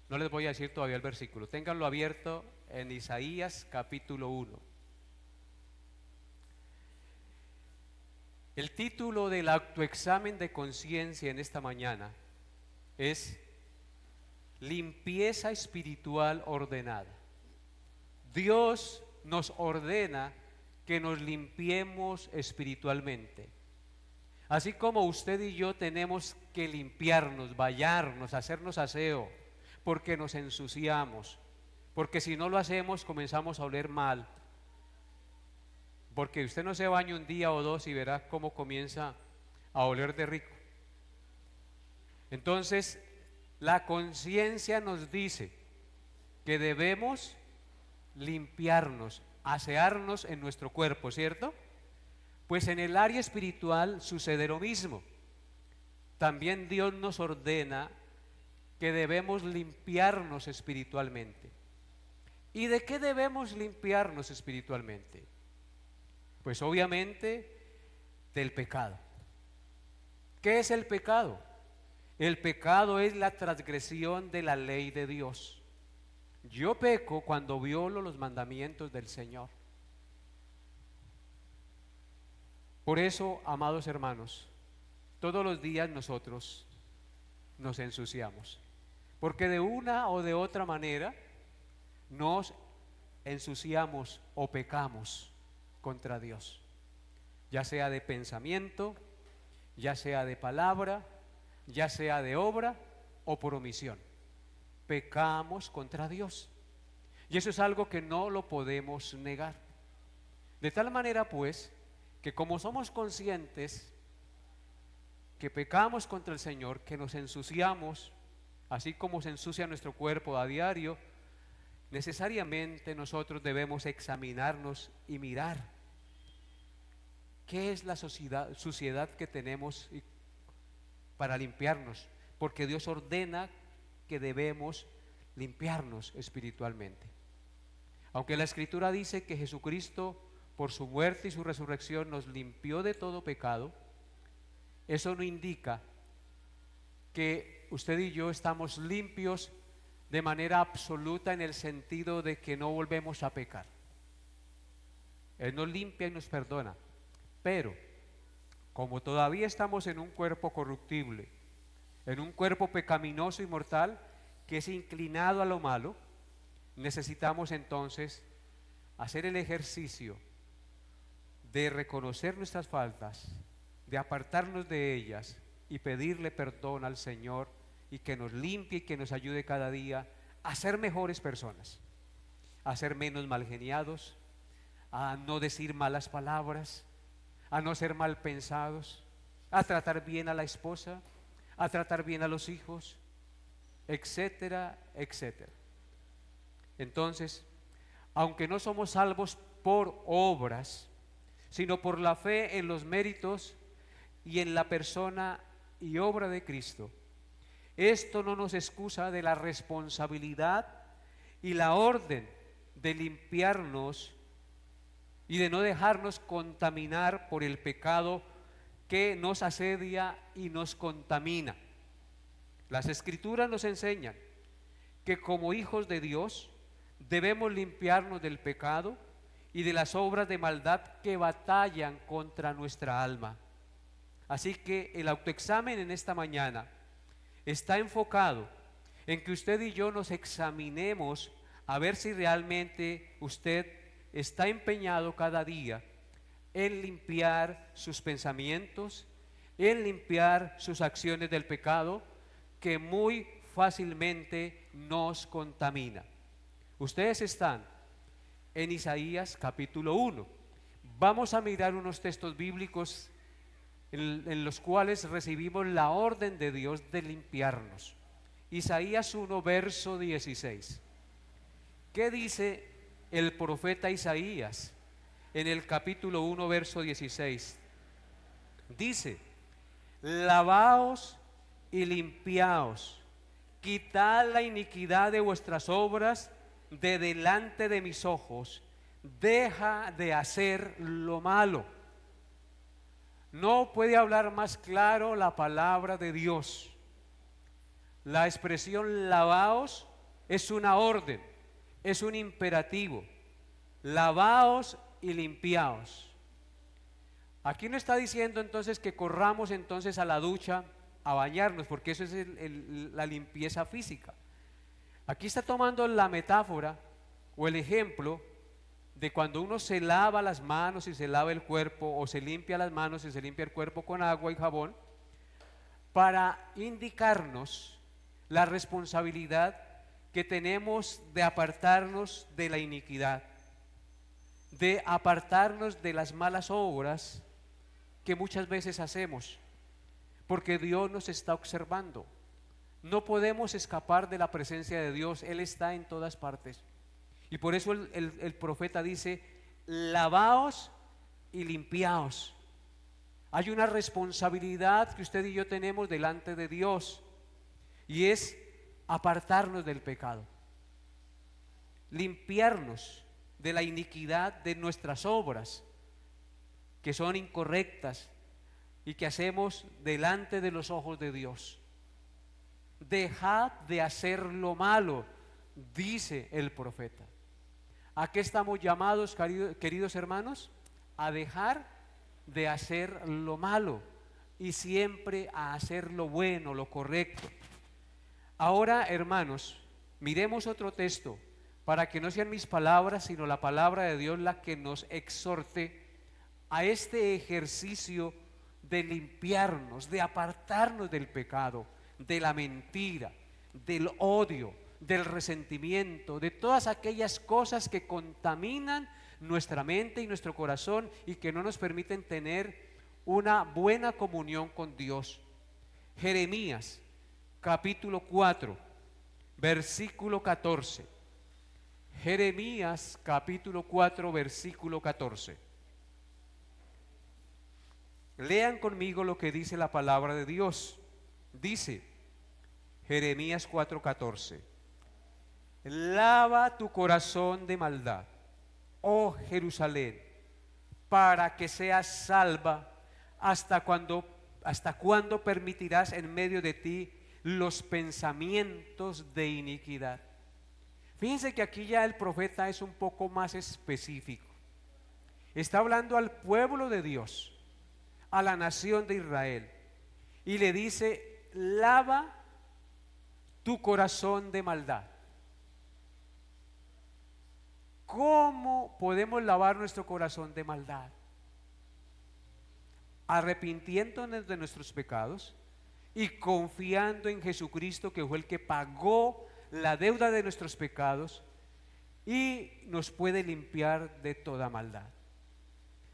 No les voy a decir todavía el versículo, ténganlo abierto en Isaías capítulo 1. El título del autoexamen de conciencia en esta mañana es limpieza espiritual ordenada. Dios nos ordena que nos limpiemos espiritualmente. Así como usted y yo tenemos que limpiarnos, bañarnos, hacernos aseo, porque nos ensuciamos, porque si no lo hacemos comenzamos a oler mal. Porque usted no se baña un día o dos y verá cómo comienza a oler de rico. Entonces, la conciencia nos dice que debemos limpiarnos, asearnos en nuestro cuerpo, ¿cierto? Pues en el área espiritual sucede lo mismo. También Dios nos ordena que debemos limpiarnos espiritualmente. ¿Y de qué debemos limpiarnos espiritualmente? Pues obviamente del pecado. ¿Qué es el pecado? El pecado es la transgresión de la ley de Dios. Yo peco cuando violo los mandamientos del Señor. Por eso, amados hermanos, todos los días nosotros nos ensuciamos, porque de una o de otra manera nos ensuciamos o pecamos contra Dios, ya sea de pensamiento, ya sea de palabra, ya sea de obra o por omisión. Pecamos contra Dios y eso es algo que no lo podemos negar. De tal manera pues que como somos conscientes que pecamos contra el Señor, que nos ensuciamos, así como se ensucia nuestro cuerpo a diario, necesariamente nosotros debemos examinarnos y mirar qué es la suciedad que tenemos para limpiarnos, porque Dios ordena que debemos limpiarnos espiritualmente. Aunque la Escritura dice que Jesucristo, por su muerte y su resurrección, nos limpió de todo pecado, eso no indica que usted y yo estamos limpios de manera absoluta en el sentido de que no volvemos a pecar. Él nos limpia y nos perdona, pero como todavía estamos en un cuerpo corruptible, en un cuerpo pecaminoso y mortal que es inclinado a lo malo, necesitamos entonces hacer el ejercicio de reconocer nuestras faltas, de apartarnos de ellas y pedirle perdón al Señor y que nos limpie y que nos ayude cada día a ser mejores personas, a ser menos malgeniados, a no decir malas palabras, a no ser mal pensados, a tratar bien a la esposa, a tratar bien a los hijos, etcétera, etcétera. Entonces, aunque no somos salvos por obras, sino por la fe en los méritos y en la persona y obra de Cristo, esto no nos excusa de la responsabilidad y la orden de limpiarnos y de no dejarnos contaminar por el pecado que nos asedia y nos contamina. Las Escrituras nos enseñan que como hijos de Dios debemos limpiarnos del pecado y de las obras de maldad que batallan contra nuestra alma. Así que el autoexamen en esta mañana está enfocado en que usted y yo nos examinemos a ver si realmente usted está empeñado cada día en limpiar sus pensamientos, en limpiar sus acciones del pecado que muy fácilmente nos contamina. Ustedes están en Isaías capítulo 1. Vamos a mirar unos textos bíblicos en los cuales recibimos la orden de Dios de limpiarnos. Isaías 1, verso 16. ¿Qué dice el profeta Isaías en el capítulo 1, verso 16? Dice: lavaos y limpiaos, quitad la iniquidad de vuestras obras de delante de mis ojos, deja de hacer lo malo. No puede hablar más claro la palabra de Dios. La expresión lavaos es una orden, es un imperativo. Lavaos y limpiaos. Aquí no está diciendo entonces que corramos entonces a la ducha a bañarnos, porque eso es la limpieza física. Aquí está tomando la metáfora o el ejemplo de cuando uno se lava las manos y se lava el cuerpo, o se limpia las manos y se limpia el cuerpo con agua y jabón, para indicarnos la responsabilidad que tenemos de apartarnos de la iniquidad, de apartarnos de las malas obras que muchas veces hacemos, porque Dios nos está observando. No podemos escapar de la presencia de Dios, Él está en todas partes. Y por eso el profeta dice: lavaos y limpiaos. Hay una responsabilidad que usted y yo tenemos delante de Dios, y es apartarnos del pecado, limpiarnos de la iniquidad de nuestras obras que son incorrectas y que hacemos delante de los ojos de Dios. Dejad de hacer lo malo, dice el profeta. ¿A qué estamos llamados, queridos hermanos? A dejar de hacer lo malo y siempre a hacer lo bueno, lo correcto. Ahora, hermanos, miremos otro texto para que no sean mis palabras, sino la palabra de Dios la que nos exhorte a este ejercicio de limpiarnos, de apartarnos del pecado, de la mentira, del odio, del resentimiento, de todas aquellas cosas que contaminan nuestra mente y nuestro corazón y que no nos permiten tener una buena comunión con Dios. Jeremías capítulo 4, versículo 14. Jeremías capítulo 4, versículo 14. Lean conmigo lo que dice la palabra de Dios. Dice Jeremías 4:14: lava tu corazón de maldad, oh Jerusalén, para que seas salva. ¿Hasta cuándo permitirás en medio de ti los pensamientos de iniquidad? Fíjense que aquí ya el profeta es un poco más específico. Está hablando al pueblo de Dios, a la nación de Israel, y le dice: lava tu corazón de maldad. ¿Cómo podemos lavar nuestro corazón de maldad? Arrepintiéndonos de nuestros pecados y confiando en Jesucristo, que fue el que pagó la deuda de nuestros pecados y nos puede limpiar de toda maldad.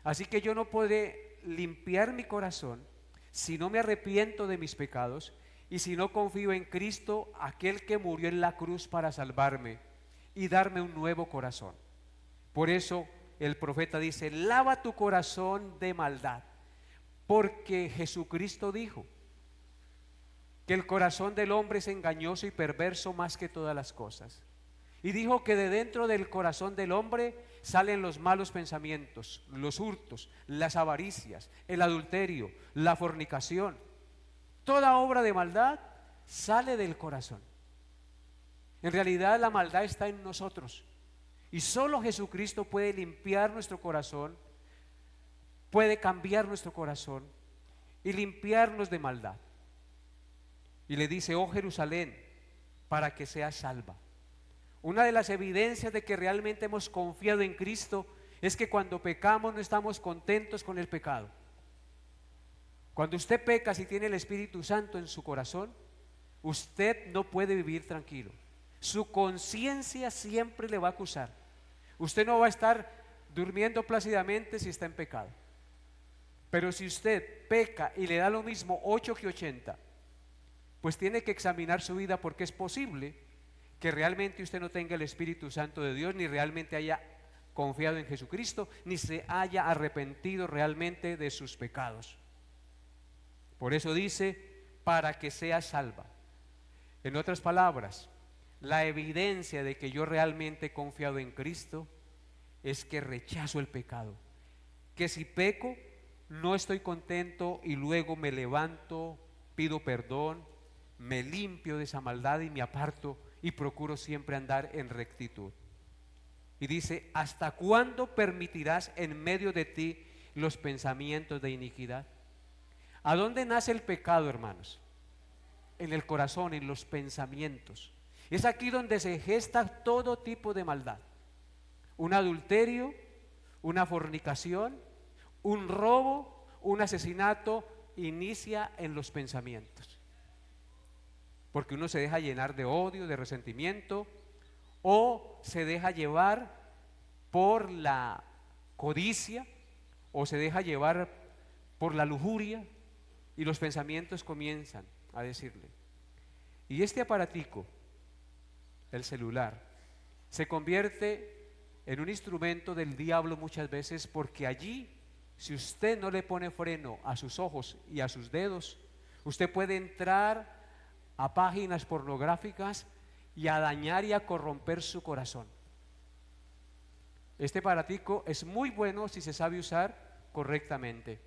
Así que yo no podré limpiar mi corazón si no me arrepiento de mis pecados y si no confío en Cristo, aquel que murió en la cruz para salvarme y darme un nuevo corazón. Por eso el profeta dice: lava tu corazón de maldad, porque Jesucristo dijo que el corazón del hombre es engañoso y perverso más que todas las cosas. Y dijo que de dentro del corazón del hombre salen los malos pensamientos, los hurtos, las avaricias, el adulterio, la fornicación. Toda obra de maldad sale del corazón. En realidad la maldad está en nosotros. Y solo Jesucristo puede limpiar nuestro corazón, puede cambiar nuestro corazón y limpiarnos de maldad. Y le dice: oh Jerusalén, para que seas salva. Una de las evidencias de que realmente hemos confiado en Cristo es que cuando pecamos no estamos contentos con el pecado. Cuando usted peca, si tiene el Espíritu Santo en su corazón, usted no puede vivir tranquilo. Su conciencia siempre le va a acusar. Usted no va a estar durmiendo plácidamente si está en pecado. Pero si usted peca y le da lo mismo 8 que 80, pues tiene que examinar su vida, porque es posible que realmente usted no tenga el Espíritu Santo de Dios, ni realmente haya confiado en Jesucristo, ni se haya arrepentido realmente de sus pecados. Por eso dice: para que sea salva. En otras palabras, la evidencia de que yo realmente he confiado en Cristo es que rechazo el pecado, que si peco no estoy contento y luego me levanto, pido perdón, me limpio de esa maldad y me aparto y procuro siempre andar en rectitud. Y dice, ¿hasta cuándo permitirás en medio de ti los pensamientos de iniquidad? ¿A dónde nace el pecado, hermanos? En el corazón, en los pensamientos. Es aquí donde se gesta todo tipo de maldad. Un adulterio, una fornicación, un robo, un asesinato, inicia en los pensamientos. Porque uno se deja llenar de odio, de resentimiento, o se deja llevar por la codicia, o se deja llevar por la lujuria, y los pensamientos comienzan a decirle. Y este aparatico, el celular, se convierte en un instrumento del diablo muchas veces, porque allí, si usted no le pone freno a sus ojos y a sus dedos, usted puede entrar a páginas pornográficas y a dañar y a corromper su corazón. Este aparatico es muy bueno si se sabe usar correctamente,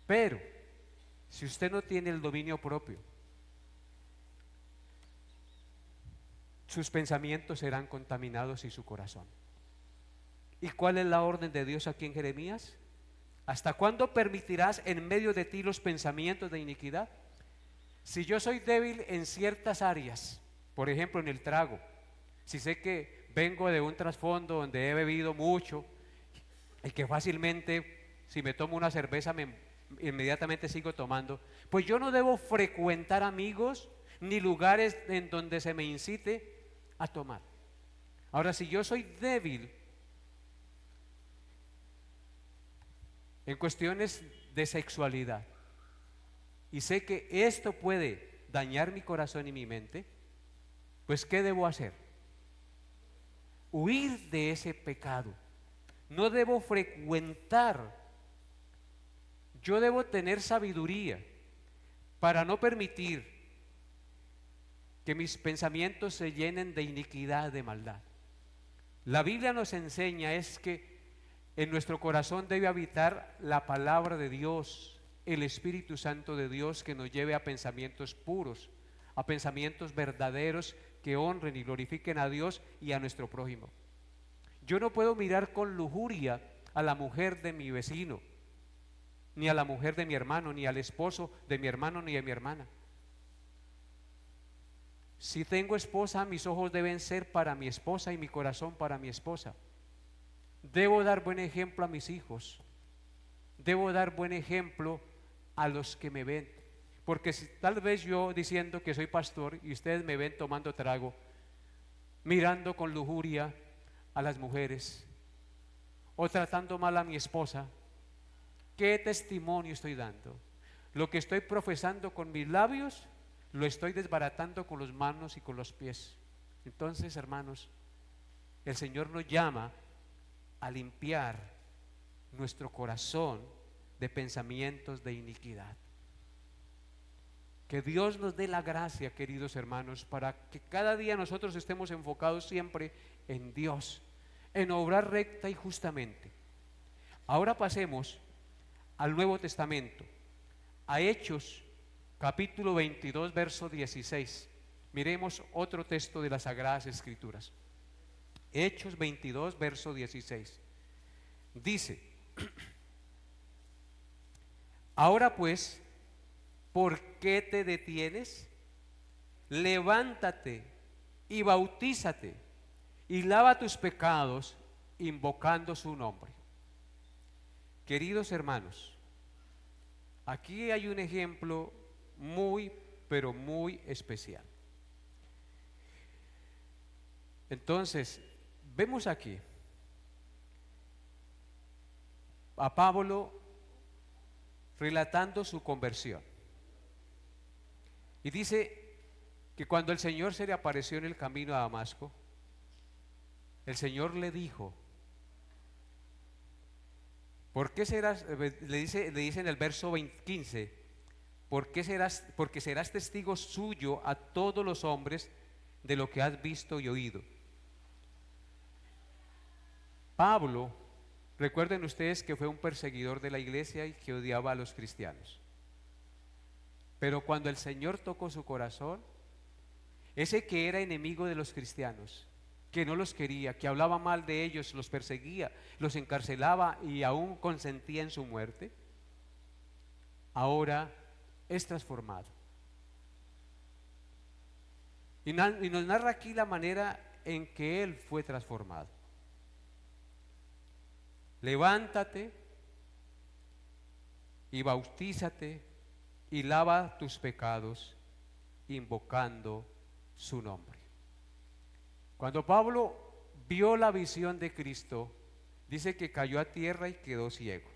pero si usted no tiene el dominio propio, sus pensamientos serán contaminados y su corazón. ¿Y cuál es la orden de Dios aquí en Jeremías? ¿Hasta cuándo permitirás en medio de ti los pensamientos de iniquidad? Si yo soy débil en ciertas áreas, por ejemplo en el trago, si sé que vengo de un trasfondo donde he bebido mucho y que fácilmente si me tomo una cerveza inmediatamente sigo tomando, pues yo no debo frecuentar amigos ni lugares en donde se me incite a tomar. Ahora, si yo soy débil en cuestiones de sexualidad y sé que esto puede dañar mi corazón y mi mente, pues ¿qué debo hacer? Huir de ese pecado. No debo frecuentar. Yo debo tener sabiduría para no permitir que mis pensamientos se llenen de iniquidad, de maldad. La Biblia nos enseña es que en nuestro corazón debe habitar la palabra de Dios, el Espíritu Santo de Dios, que nos lleve a pensamientos puros, a pensamientos verdaderos que honren y glorifiquen a Dios y a nuestro prójimo. Yo no puedo mirar con lujuria a la mujer de mi vecino, ni a la mujer de mi hermano, ni al esposo de mi hermano, ni de mi hermana. Si tengo esposa, mis ojos deben ser para mi esposa y mi corazón para mi esposa. Debo dar buen ejemplo a mis hijos. Debo dar buen ejemplo a los que me ven. Porque si tal vez yo diciendo que soy pastor y ustedes me ven tomando trago, mirando con lujuria a las mujeres o tratando mal a mi esposa, ¿qué testimonio estoy dando? Lo que estoy profesando con mis labios lo estoy desbaratando con las manos y con los pies. Entonces, hermanos, el Señor nos llama a limpiar nuestro corazón de pensamientos de iniquidad. Que Dios nos dé la gracia, queridos hermanos, para que cada día nosotros estemos enfocados siempre en Dios, en obrar recta y justamente. Ahora pasemos al Nuevo Testamento, a Hechos capítulo 22, verso 16. Miremos otro texto de las Sagradas Escrituras. Hechos 22, verso 16. Dice: ahora pues, ¿por qué te detienes? Levántate y bautízate y lava tus pecados invocando su nombre. Queridos hermanos, aquí hay un ejemplo muy, pero muy especial. Entonces, vemos aquí a Pablo relatando su conversión. Y dice que cuando el Señor se le apareció en el camino a Damasco, el Señor le dijo: ¿por qué serás? Le dice en el verso 15: porque serás testigo suyo a todos los hombres de lo que has visto y oído. Pablo, recuerden ustedes que fue un perseguidor de la iglesia y que odiaba a los cristianos. Pero cuando el Señor tocó su corazón, ese que era enemigo de los cristianos, que no los quería, que hablaba mal de ellos, los perseguía, los encarcelaba y aún consentía en su muerte, ahora es transformado. Y nos narra aquí la manera en que él fue transformado. Levántate y bautízate y lava tus pecados invocando su nombre. Cuando Pablo vio la visión de Cristo, dice que cayó a tierra y quedó ciego.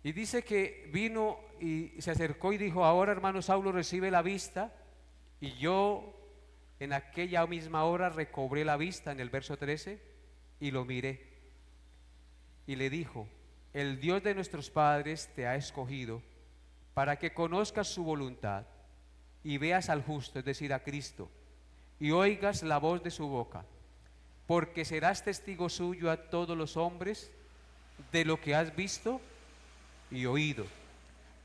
Y dice que vino y se acercó y dijo: ahora, hermano Saulo, recibe la vista. Y yo en aquella misma hora recobré la vista, en el verso 13, y lo miré. Y le dijo: el Dios de nuestros padres te ha escogido para que conozcas su voluntad y veas al justo, es decir, a Cristo, y oigas la voz de su boca, porque serás testigo suyo a todos los hombres de lo que has visto y oído.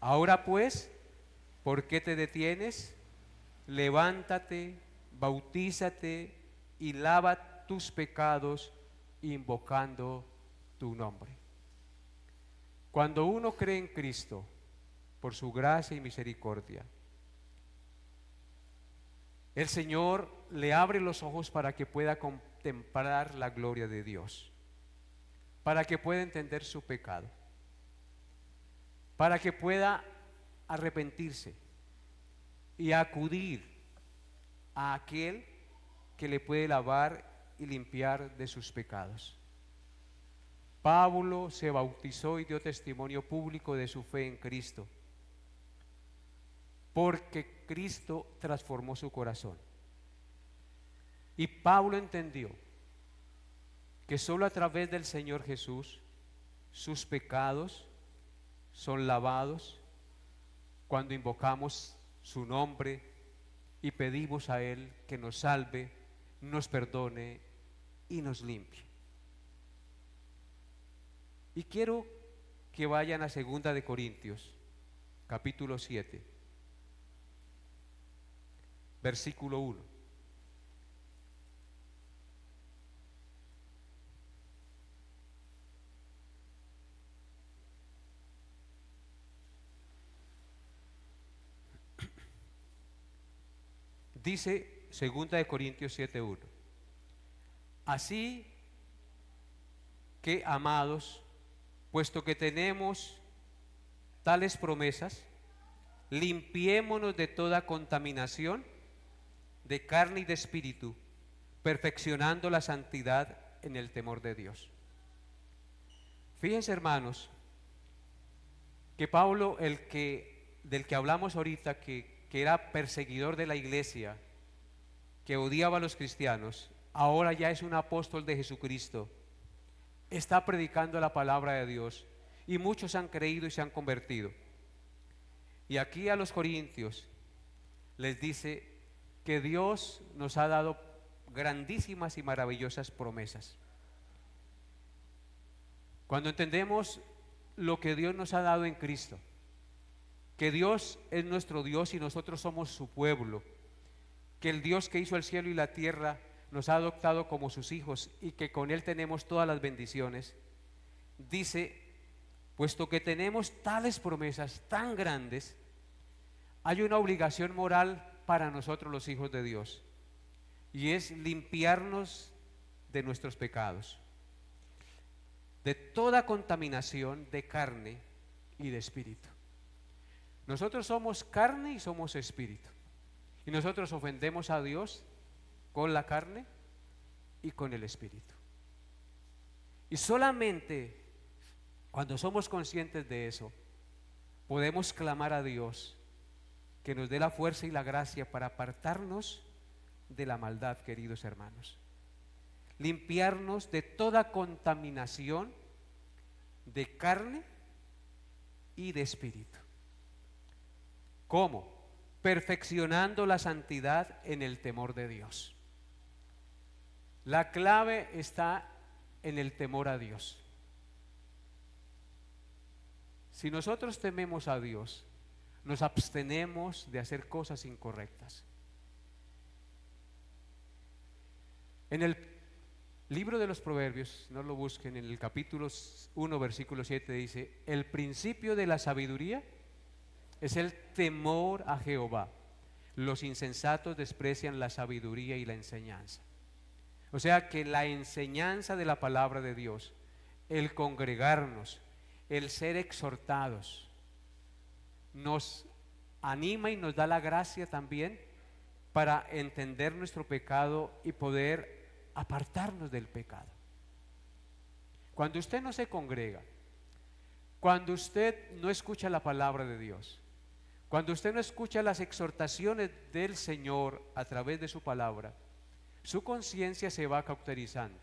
Ahora pues, ¿por qué te detienes? Levántate, bautízate y lava tus pecados invocando tu nombre. Cuando uno cree en Cristo, por su gracia y misericordia, el Señor le abre los ojos para que pueda contemplar la gloria de Dios, para que pueda entender su pecado, para que pueda arrepentirse y acudir a aquel que le puede lavar y limpiar de sus pecados. Pablo se bautizó y dio testimonio público de su fe en Cristo, porque Cristo transformó su corazón. Y Pablo entendió que solo a través del Señor Jesús sus pecados son lavados cuando invocamos su nombre y pedimos a Él que nos salve, nos perdone y nos limpie. Y quiero que vayan a 2 de Corintios, capítulo 7, versículo 1. Dice 2 de Corintios 7:1: así que, amados, puesto que tenemos tales promesas, limpiémonos de toda contaminación de carne y de espíritu, perfeccionando la santidad en el temor de Dios. Fíjense, hermanos, que Pablo, del que hablamos ahorita, que era perseguidor de la iglesia, que odiaba a los cristianos, ahora ya es un apóstol de Jesucristo, está predicando la palabra de Dios y muchos han creído y se han convertido. Y aquí a los corintios les dice que Dios nos ha dado grandísimas y maravillosas promesas. Cuando entendemos lo que Dios nos ha dado en Cristo, que Dios es nuestro Dios y nosotros somos su pueblo, que el Dios que hizo el cielo y la tierra nos ha adoptado como sus hijos y que con Él tenemos todas las bendiciones, dice: puesto que tenemos tales promesas tan grandes, hay una obligación moral para nosotros los hijos de Dios, y es limpiarnos de nuestros pecados, de toda contaminación de carne y de espíritu. Nosotros somos carne y somos espíritu, y nosotros ofendemos a Dios con la carne y con el espíritu. Y solamente cuando somos conscientes de eso, podemos clamar a Dios que nos dé la fuerza y la gracia para apartarnos de la maldad, queridos hermanos. Limpiarnos de toda contaminación de carne y de espíritu. ¿Cómo? Perfeccionando la santidad en el temor de Dios. La clave está en el temor a Dios. Si nosotros tememos a Dios, nos abstenemos de hacer cosas incorrectas. En el libro de los Proverbios, no lo busquen, en el capítulo 1, versículo 7 dice: el principio de la sabiduría es el temor a Jehová. Los insensatos desprecian la sabiduría y la enseñanza. O sea que la enseñanza de la palabra de Dios, el congregarnos, el ser exhortados, nos anima y nos da la gracia también para entender nuestro pecado y poder apartarnos del pecado. Cuando usted no se congrega, cuando usted no escucha la palabra de Dios, cuando usted no escucha las exhortaciones del Señor a través de su palabra, su conciencia se va cauterizando,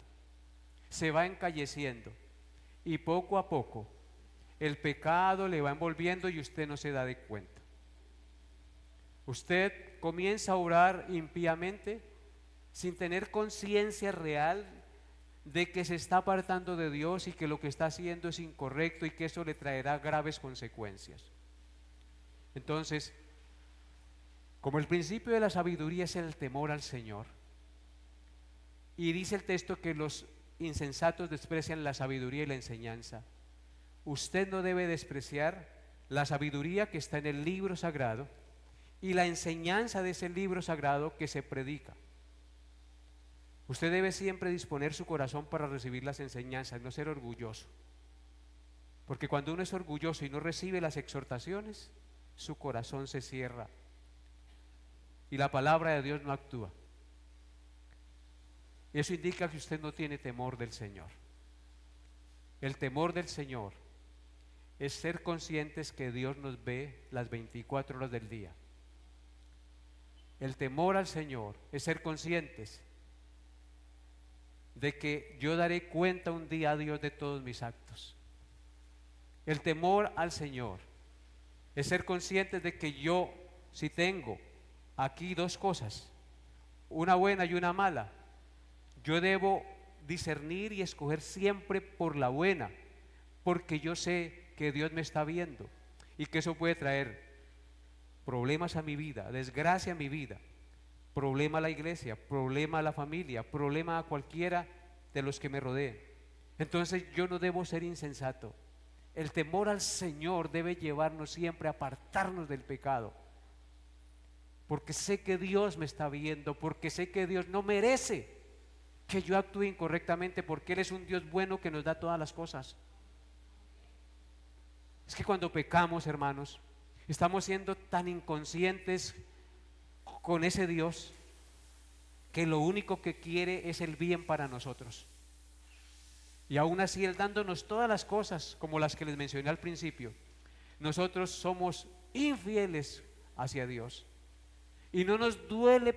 se va encalleciendo, y poco a poco el pecado le va envolviendo y usted no se da de cuenta. Usted comienza a orar impíamente sin tener conciencia real de que se está apartando de Dios y que lo que está haciendo es incorrecto y que eso le traerá graves consecuencias. Entonces, como el principio de la sabiduría es el temor al Señor, y dice el texto que los insensatos desprecian la sabiduría y la enseñanza, usted no debe despreciar la sabiduría que está en el libro sagrado y la enseñanza de ese libro sagrado que se predica. Usted debe siempre disponer su corazón para recibir las enseñanzas, no ser orgulloso, porque cuando uno es orgulloso y no recibe las exhortaciones, su corazón se cierra y la palabra de Dios no actúa. Eso indica que usted no tiene temor del Señor. El temor del Señor es ser conscientes que Dios nos ve las 24 horas del día. El temor al Señor es ser conscientes de que yo daré cuenta un día a Dios de todos mis actos. El temor al Señor es ser conscientes de que yo, si tengo aquí dos cosas, una buena y una mala, yo debo discernir y escoger siempre por la buena, porque yo sé que Dios me está viendo y que eso puede traer problemas a mi vida, desgracia a mi vida, problema a la iglesia, problema a la familia, problema a cualquiera de los que me rodeen. Entonces yo no debo ser insensato. El temor al Señor debe llevarnos siempre a apartarnos del pecado, porque sé que Dios me está viendo, porque sé que Dios no merece que yo actúe incorrectamente, porque Él es un Dios bueno que nos da todas las cosas. Es que cuando pecamos, hermanos, estamos siendo tan inconscientes con ese Dios que lo único que quiere es el bien para nosotros. Y aún así Él dándonos todas las cosas como las que les mencioné al principio, nosotros somos infieles hacia Dios y no nos duele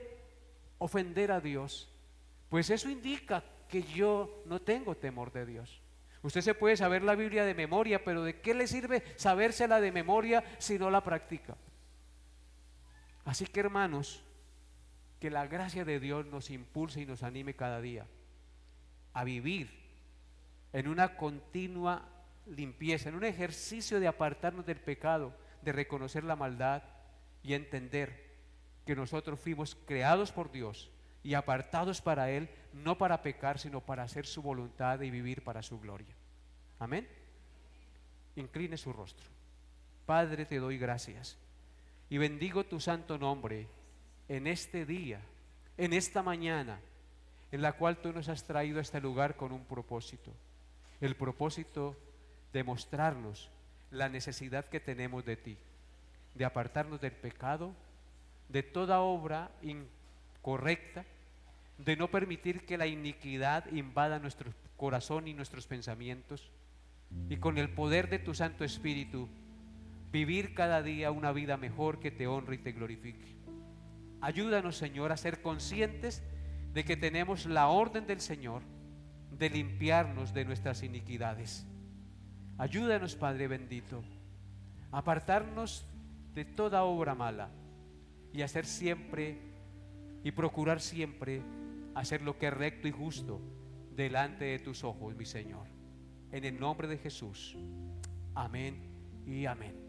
ofender a Dios, pues eso indica que yo no tengo temor de Dios. Usted se puede saber la Biblia de memoria, pero ¿de qué le sirve sabérsela de memoria si no la practica? Así que, hermanos, que la gracia de Dios nos impulse y nos anime cada día a vivir en una continua limpieza, en un ejercicio de apartarnos del pecado, de reconocer la maldad y entender que nosotros fuimos creados por Dios y apartados para Él, no para pecar, sino para hacer su voluntad y vivir para su gloria. Amén. Incline su rostro. Padre, te doy gracias y bendigo tu santo nombre en este día, en esta mañana, en la cual tú nos has traído a este lugar con un propósito. El propósito de mostrarnos la necesidad que tenemos de ti, de apartarnos del pecado, de toda obra incorrecta, de no permitir que la iniquidad invada nuestro corazón y nuestros pensamientos, y con el poder de tu Santo Espíritu vivir cada día una vida mejor que te honre y te glorifique. Ayúdanos, Señor, a ser conscientes de que tenemos la orden del Señor de limpiarnos de nuestras iniquidades. Ayúdanos, Padre bendito, a apartarnos de toda obra mala y hacer siempre y procurar siempre hacer lo que es recto y justo delante de tus ojos, mi Señor. En el nombre de Jesús. Amén y amén.